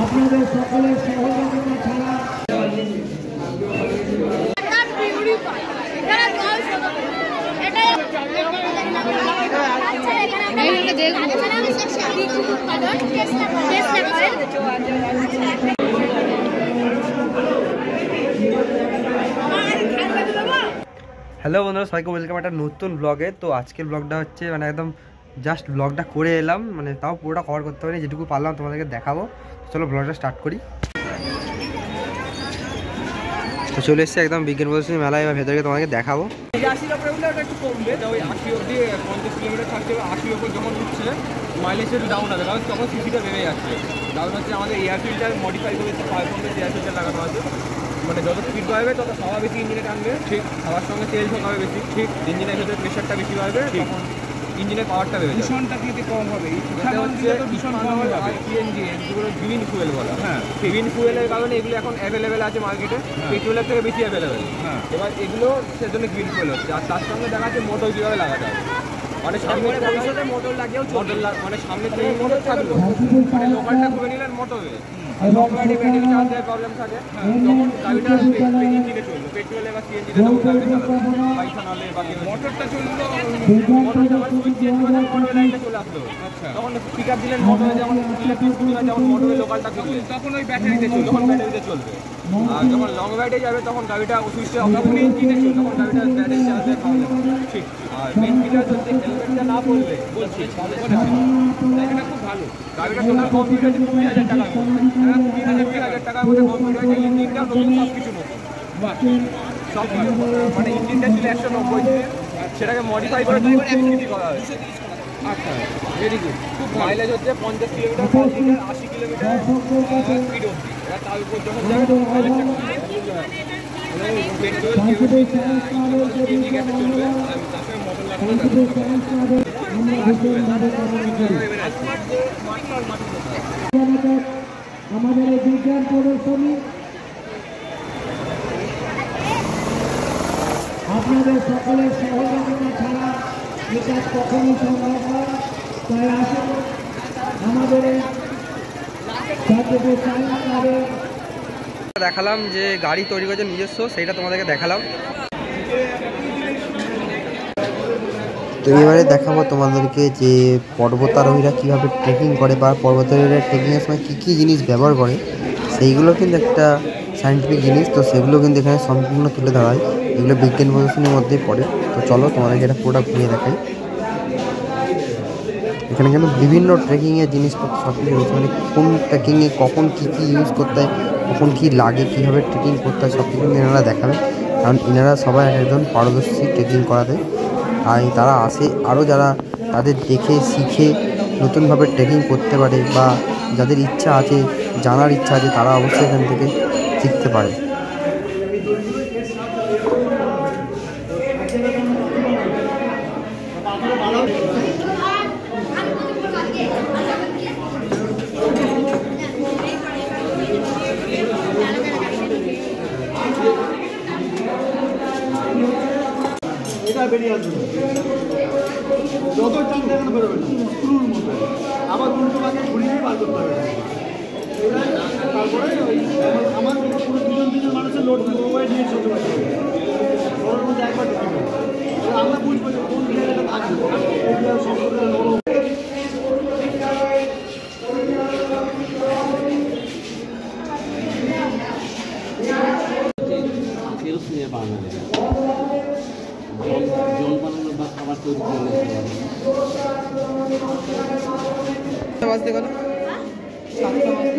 আপনাদের সকলের সহযোগিতা ছাড়া হ্যালো বন্ধুরা, সবাইকে ওয়েলকাম একটা নতুন ব্লগে। তো আজকের ব্লগটা হচ্ছে মানে একদম জাস্ট ব্লগটা করে এলাম, মানে তাও পুরোটা কভার করতে পারিনি, যেটুকু পারলাম তোমাদেরকে দেখাবো। চলো ব্লগটা স্টার্ট করি। তো চলে এসেছি একদম বিজ্ঞান প্রদর্শনী মেলায়, এবার ভেতরে তোমাদেরকে দেখাবো। 80 ওপরে উঠলে ওটা একটু কমবে, ওই 80 অব্দি 50 কিলোমিটার থাকছে। 80 ওপর যখন উঠছে মাইলেজ একটু ডাউন হবে, কারণ তখন সিসিটা বেড়ে যাচ্ছে। ডাউন হচ্ছে আমাদের এয়ার ফিল্টার মডিফাই করেছে, পারফরমেন্স এয়ার ফিল্টার লাগানো আছে। মানে যত স্পিড বাড়বে তত হাওয়া বেশি ইঞ্জিনে টানবে, ঠিক হাওয়ার সঙ্গে তেল ঢোকাবে বেশি, ঠিক ইঞ্জিনের ভেতরে প্রেশারটা বেশি বাড়বে, তখন ইঞ্জিনের পাওয়ারটা বেড়ে যাবে, দূষণটা কিন্তু কম হবে। দূষণ কম হবে। সিএনজি এগুলো গ্রিন ফুয়েল বলা, হ্যাঁ গ্রিন ফুয়েলের কারণে এগুলো এখন অ্যাভেলেবেল আছে মার্কেটে, পেট্রোলের থেকে বেশি অ্যাভেলেবেল। এবার এগুলো সেজন্য গ্রিন ফুয়েল হচ্ছে। আর তার সঙ্গে দেখা যাচ্ছে মোটর কীভাবে লাগাতে হবে, মানে সামনে ভবিষ্যতে মোটর লাগিয়েও মানে সামনে থেকে মোটর থাকলো, মানে লোকালটা ঘুরে নিলেন মোটরে। আর লং রাইডে ব্যাটারি চার্জের প্রবলেম থাকে, তখন গাড়িটা ইঞ্জিনে চললো, পেট্রোলে বা সিএনজিতে তখন গাড়িটা চালাবে, বা ইথানলে বা মোটরটা চললো। মোটরটা আবার সুইচ চেঞ্জ করে মোটর লাইনটা চলে আসলো, তখন পিক আপ দিলেন মোটরে, যেমন ইলেকট্রিক স্কুটি হয় যেমন মোটরে লোকালটা ঘুরলে তখন ওই ব্যাটারিতে চলবে, তখন ব্যাটারিতে চলবে। আর যখন লং রাইডে যাবে তখন গাড়িটা সুইচটা তখন ইঞ্জিনে চলবে, তখন গাড়িটা ব্যাটারি চার্জের প্রবলেম ঠিক। আর মেন ফিচার হচ্ছে হেলমেটটা না পরলে বলছি এটা খুব ভালো। গাড়িটা টোটাল কমপ্লিট হয়েছে 20,000 টাকার মধ্যে, 20,000 টাকার মধ্যে কমপ্লিট হয়েছে। ইঞ্জিনটাও নতুন, সব কিছু নতুন, সব মানে ইঞ্জিনটা ছিল 190 ছিল, সেটাকে মডিফাই করে 230 করা হয়েছে। আচ্ছা, ভেরি গুড। খুব মাইলেজ হচ্ছে 50 kilometre per litre, 80 kilometre speed অবধি। এবার তার উপর যখন যাবে তখন মাইলেজটা পেট্রোল সিএনজি গ্যাসে চলবে, আর তার সঙ্গে মোটর লাগানো আমাদের এই বিজ্ঞান প্রদর্শনী আপনাদের সকলের সহযোগিতা ছাড়া এটা কখনই সম্ভব হয়। তাই আসুন আমাদের দেখালাম যে গাড়ি তৈরি করেছে নিজস্ব, সেইটা তোমাদেরকে দেখালাম। তো এবারে দেখাবো তোমাদেরকে যে পর্বতারোহীরা কীভাবে ট্রেকিং করে, বা পর্বতারোহীরা ট্রেকিংয়ের সময় কী কী জিনিস ব্যবহার করে, সেইগুলো কিন্তু একটা সায়েন্টিফিক জিনিস। তো সেগুলো কিন্তু এখানে সম্পূর্ণ তুলে ধরা হয়, এগুলো বিজ্ঞান প্রদর্শনীর মধ্যেই পড়ে। তো চলো তোমাদেরকে এটা পুরোটা ঘুরিয়ে দেখাই। এখানে কিন্তু বিভিন্ন ট্রেকিংয়ের জিনিসপত্র সব কিছু রয়েছে, মানে কোন ট্রেকিংয়ে কখন কী কী ইউজ করতে হয়, কখন কী লাগে, কীভাবে ট্রেকিং করতে হয়, সব কিছু এনারা দেখাবে। কারণ এনারা সবাই একজন পারদর্শী ট্রেকিং করাতে, আর তারা আসে আরও যারা তাদের দেখে শিখে নতুনভাবে ট্রেকিং করতে পারে, বা যাদের ইচ্ছা আছে, জানার ইচ্ছা আছে, তারা অবশ্যই এখান থেকে শিখতে পারে। বেরিয়ে আসবে যত চান দেখানো বেরোবে না, স্ক্রুর মতো আবার উল্টো বাকি ঘুরিয়ে বার করতে হবে। তারপরে আমার পুরো দুজন মানুষের লোড মোবাইল নিয়ে চলতে পারবে, ঘরের মধ্যে একবার আমরা বুঝবো যে কোন জায়গাটা থাকবে। জল বানানো বা খাবার তৈরি করলে বাজতে গেল 7টা বাজতে।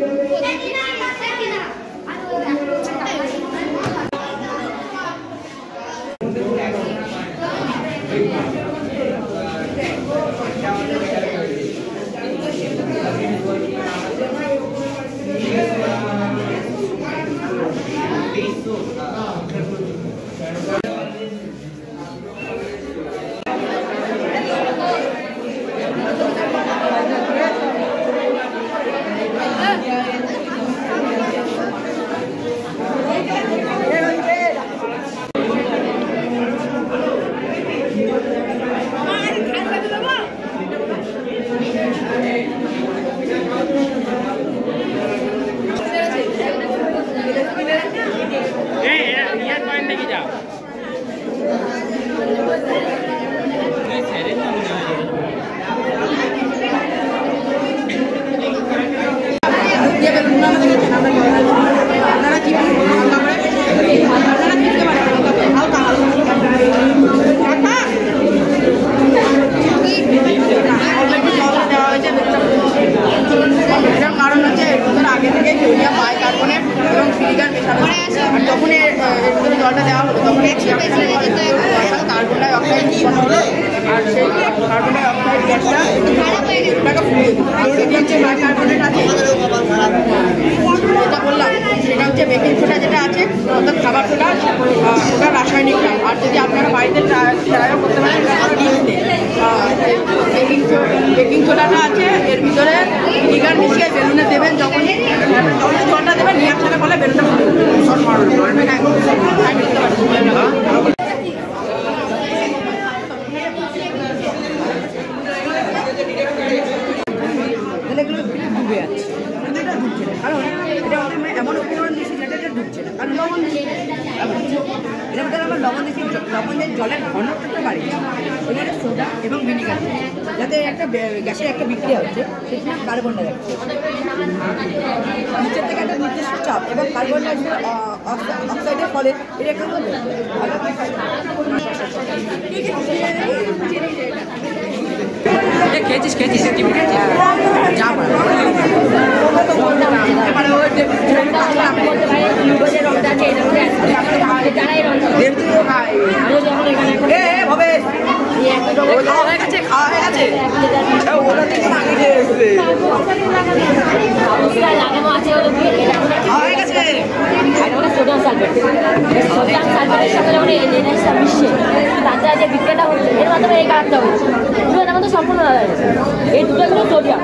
ডুবে যাচ্ছে, কিন্তু এটা ডুবছে না, কারণ এটা আমরা এমন উপকরণ দিচ্ছি যেটা এটা ডুবছে না, কারণ লবণ দিচ্ছি। এটার মধ্যে আমরা লবণ দিচ্ছি, লবণের জলের ঘনত্বটা বাড়িয়েছি, এখানে সোডা এবং ভিনিগার দিচ্ছি, যাতে একটা গ্যাসের একটা বিক্রিয়া হচ্ছে, সেখানে কার্বন ডাই অক্সাইড নিচের থেকে একটা নির্দিষ্ট চাপ এবং কার্বন ডাই অক্সাইডের ফলে এটা একটা ভালো খেয়েছিস যা লাগানো আছে সোডিয়াম সালফেট। সোডিয়াম সালফেটের সাথে যখন এই জিনিসটা মিশছে তাতে যে বিক্রিয়াটা হচ্ছে এর মাধ্যমে এই কালারটা হচ্ছে, কিন্তু এটার মধ্যে সম্পূর্ণ আলাদা। এই দুটো হলো সোডিয়াম,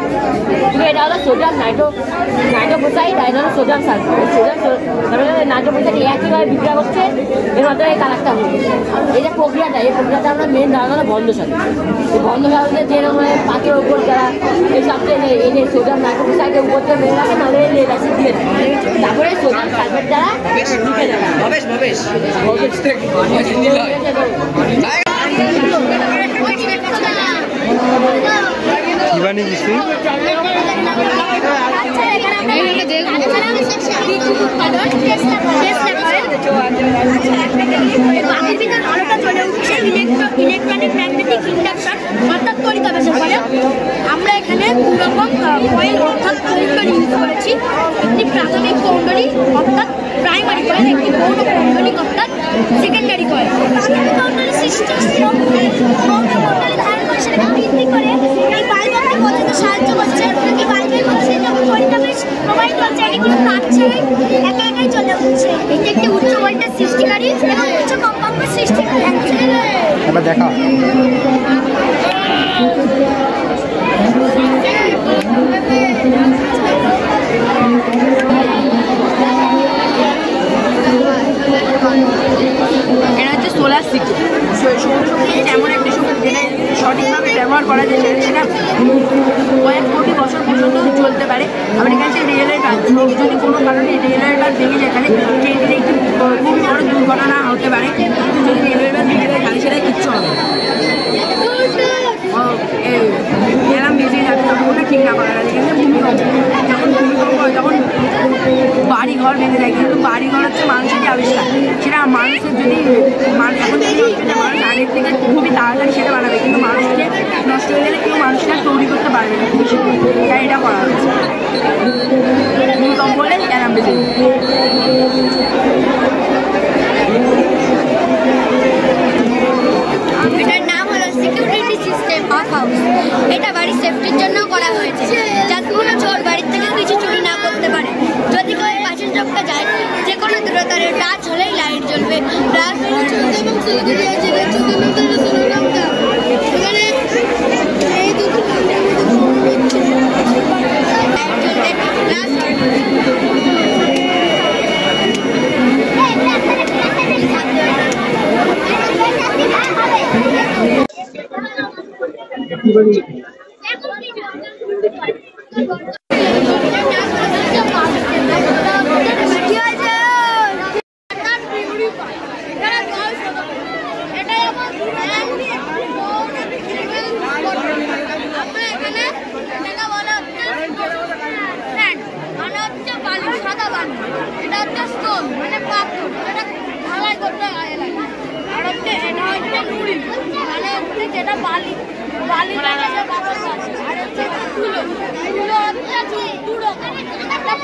কিন্তু এটা হলো সোডিয়াম নাইট্রোফোসাইড আর এটা হলো সোডিয়াম সালফেট। সোডিয়াম নাইট্রোফোসাইড একইভাবে বিক্রিয়া হচ্ছে, এর মাধ্যমে এই কালারটা হচ্ছে। এই যে প্রক্রিয়াটা, এই প্রক্রিয়াটা আমরা মেন ধারণা হলো বন্ধ সাথে। এই বন্ধ সাথে যেরকম পাতের উপর যারা এই সবচেয়ে এই যে সোডিয়াম নাইট্রোফোসাইডের উপর দিয়ে মেরে রাখে, নাহলে লেড অ্যাসিড দিয়ে দেয়, তারপরে সোডিয়াম সালফেট দ্বারা ঢুকে যাবে। কি বানিয়েছিস তুই? ইলেকট্রনিক ম্যাগনেটিক ইন্ডাকশন অর্থাৎ তড়িতাবেশের ফলে আমরা এখানে দুরকম কয়েল অর্থাৎ কুণ্ডলী ইউজ করেছি। একটি প্রাথমিক কুণ্ডলী অর্থাৎ প্রাইমারি কয়েল, একটি গৌণ কুণ্ডলী অর্থাৎ সেকেন্ডারি কয়েল। প্রাথমিক কুণ্ডলী সৃষ্টি গৌণ কুণ্ডলী ধারণ করে সেটাকে বৃদ্ধি করে এই বাল্বকে বোঝাতে সাহায্য করছে। এই বাল্বের মধ্যে যখন তড়িতাবেশ প্রবাহিত হচ্ছে এগুলো তার ছেড়ে একা একাই চলে উঠছে। এটি একটি উচ্চ ভোল্টেজ সৃষ্টিকারী এবং উচ্চ কম্পাঙ্ক সৃষ্টিকারী। এবার দেখা এটা হচ্ছে সোলার সিটি। সৌরশক্তি এমন একটি শক্তি যেটা সঠিকভাবে ব্যবহার করা যায়, সেটা কয়েক কোটি বছর পর্যন্ত চলতে পারে। আবার এখানে যে রেলের কাজ, যদি কোনো কারণে রেলের কাজ ভেঙে যায়, এখানে ট্রেনের একটি খুব বড় দুর্ঘটনা হতে পারে। কিন্তু যদি রেলের কাজ ভেঙে যায় তাহলে সেটা কিচ্ছু হবে না, এলাম বেঁচে যাবে, তখন ওটা ঠিক না করা যায়। কিন্তু ভূমিকম্প, যখন ভূমিকম্প হয় তখন বাড়িঘর বেঁধে যায়, কিন্তু বাড়িঘর হচ্ছে মানুষেরই আবিষ্কার। সেটা মানুষের যদি এখন যদি মানুষ আগের থেকে খুবই তাড়াতাড়ি সেটা বানাবে, কিন্তু মানুষকে নষ্ট হয়ে গেলে কেউ মানুষকে তৈরি করতে পারবে না, তাই এটা করা হচ্ছে। ভূমিকম্প হলে এলাম বেঁচে এটার নাম হলো সিকিউরিটি সিস্টেম অফ হাউস। এটা বাড়ির সেফটির জন্য করা হয়েছে, যাতে কোনো চোর বাড়ির থেকে কিছু চুরি না করতে পারে। যদি কেউ পাশের চোখটা যায়, যে কোনো দূরতার টাচ হলেই লাইট জ্বলবে। রাত চলতে এবং শিলিগুড়ি আছে এখানে এই দুটো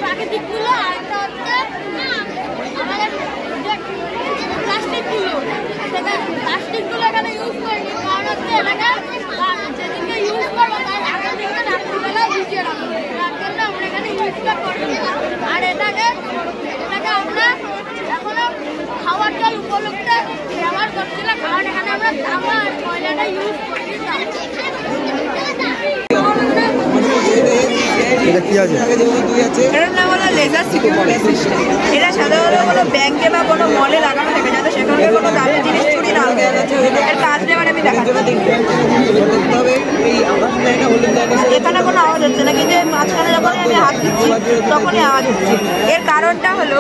প্রাকৃতিক গুলো আর একটা হচ্ছে আমাদের প্লাস্টিক গুলো। প্লাস্টিক গুলো এখানে ইউজ করিনি, কারণ হচ্ছে এটাকে যেদিনকে ইউজ করবো তার আগের দিনকে রাত্রিবেলা ভিজিয়ে রাখবো, তার জন্য আমরা এখানে ইউজটা করি। আর এটাকে আমরা এখনো খাওয়ার জল উপলক্ষে ব্যবহার করছি না, কারণ এখানে আমরা তামা আর ময়লাটা ইউজ করি। এটা কি আছে? এটার নাম হলো লেজার সিকিউরিটি সিস্টেম। এটা সাধারণত কোনো ব্যাংকে বা কোনো মলে লাগানো থাকে যাতে সেখানে কোনো দামি জিনিস চুরি না হয়। এর কাজটা এবার আমি দেখাচ্ছি। এখানে কোনো আওয়াজ হচ্ছে না, কিন্তু মাঝখানে যখন আমি হাত দিচ্ছি তখনই আওয়াজ হচ্ছে। এর কারণটা হলো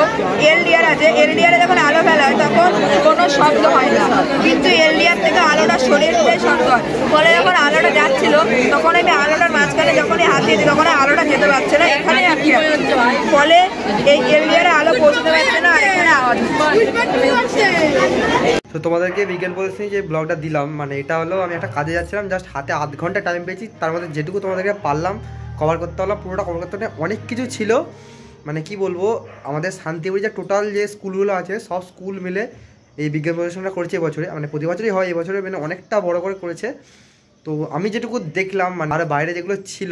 এলডিআর আছে, এলডিআরে যখন আলো ফেলা হয় তখন কোনো শব্দ হয় না, কিন্তু এলডিআর থেকে আলোটা সরিয়ে দিলে শব্দ হয়। ফলে যখন আলোটা যাচ্ছিল তখন আমি আলোটার মাঝখানে যখনই হাত দিয়েছি তখন আলোটা যেতে পারছে না, এখানে আটকে আছে। ফলে এই এলডিআরে আলো পৌঁছতে পারছে না, আর এখানে আওয়াজ হচ্ছে। তো তোমাদেরকে বিজ্ঞান প্রদর্শনী যে ব্লগটা দিলাম, মানে এটা হলো আমি একটা কাজে যাচ্ছিলাম, জাস্ট হাতে আধ ঘন্টা টাইম পেয়েছি, তার মধ্যে যেটুকু তোমাদেরকে পারলাম কভার করতে পারলাম, পুরোটা কভার করতে পারলাম। অনেক কিছু ছিল, মানে কি বলবো, আমাদের শান্তিপুরে যে টোটাল যে স্কুলগুলো আছে সব স্কুল মিলে এই বিজ্ঞান প্রদর্শনীটা করেছে এবছরে, মানে প্রতি বছরই হয়, এবছরে মানে অনেকটা বড় করে করেছে। তো আমি যেটুকু দেখলাম, মানে আর বাইরে যেগুলো ছিল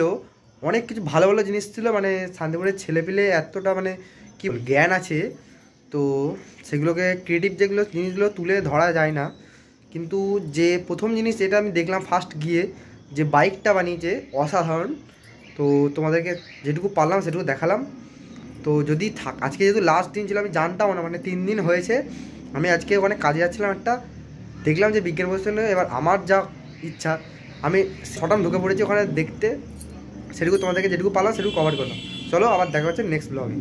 অনেক কিছু ভালো ভালো জিনিস ছিল, মানে শান্তিপুরের ছেলেপিলে এতটা মানে কি জ্ঞান আছে, তো সেগুলোকে ক্রিয়েটিভ যেগুলো জিনিসগুলো তুলে ধরা যায় না। কিন্তু যে প্রথম জিনিস যেটা আমি দেখলাম ফার্স্ট গিয়ে, যে বাইকটা বানিয়েছে অসাধারণ। তো তোমাদেরকে যেটুকু পারলাম সেটুকু দেখালাম। তো যদি আজকে যেহেতু লাস্ট দিন ছিল, আমি জানতাম না, মানে 3 দিন হয়েছে, আমি আজকে ওখানে কাজে যাচ্ছিলাম, একটা দেখলাম যে বিজ্ঞান প্রদর্শনী, এবার আমার যা ইচ্ছা আমি সটান ঢুকে পড়েছি ওখানে দেখতে, সেটুকু তোমাদেরকে যেটুকু পারলাম সেটুকু কভার করলাম। চলো আবার দেখা হচ্ছে নেক্সট ব্লগে।